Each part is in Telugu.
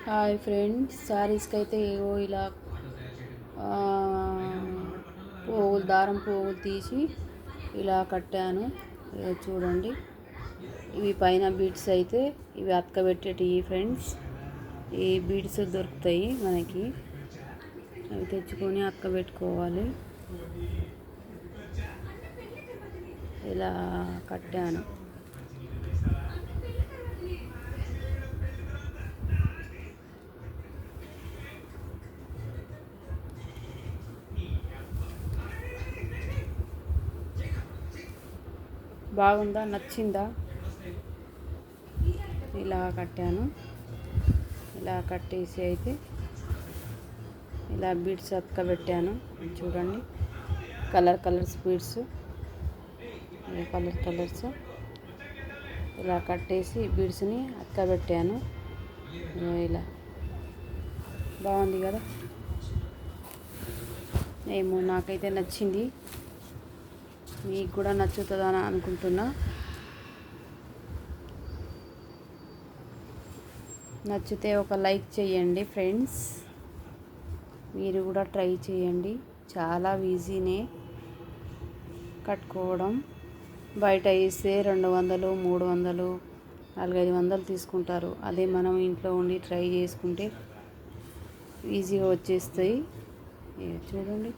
హాయ్ ఫ్రెండ్స్, శారీస్కి అయితే ఏవో ఇలా పోగులు తీసి ఇలా కట్టాను. చూడండి, ఇవి పైన బీడ్స్ అయితే ఇవి అతకబెట్టేటివి ఫ్రెండ్స్. ఈ బీడ్స్ దొరుకుతాయి మనకి, అవి తెచ్చుకొని అతకబెట్టుకోవాలి. ఇలా కట్టాను. బాగుందా? నచ్చిందా? ఇలా కట్టాను. ఇలా కట్టేసి అయితే ఇలా బీడ్స్ అతకబెట్టాను. చూడండి, కలర్స్ బీడ్స్, కలర్స్ ఇలా కట్టేసి బీడ్స్ని అతకబెట్టాను. ఇలా బాగుంది కదా? ఏమో, నాకైతే నచ్చింది. మీకు కూడా నచ్చుతుందని అనుకుంటున్నా. నచ్చితే ఒక లైక్ చేయండి ఫ్రెండ్స్. మీరు కూడా ట్రై చేయండి. చాలా ఈజీనే కట్టుకోవడం. బయట వేస్తే 200, 300, 400-500 తీసుకుంటారు. అదే మనం ఇంట్లో ఉండి ట్రై చేసుకుంటే ఈజీగా వచ్చేస్తాయి. చూడండి,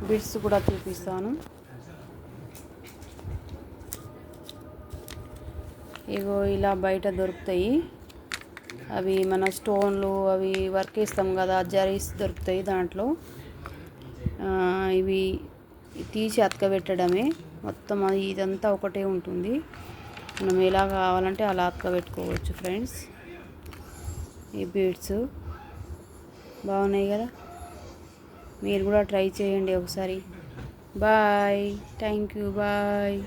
బిడ్స్ కూడా చూపిస్తాను. ఇగో ఇలా బయట దొరుకుతాయి. అవి మన స్టోన్లు అవి వర్క్ వేస్తాం కదా, జరీస్ దొరుకుతాయి దాంట్లో. ఇవి తీసి అతకబెట్టడమే. మొత్తం ఇదంతా ఒకటే ఉంటుంది. మనం ఎలా కావాలంటే అలా అతకబెట్టుకోవచ్చు ఫ్రెండ్స్. ఈ బీడ్స్ బాగున్నాయి కదా? మీరు కూడా ట్రై చేయండి ఒకసారి. Bye, thank you, bye.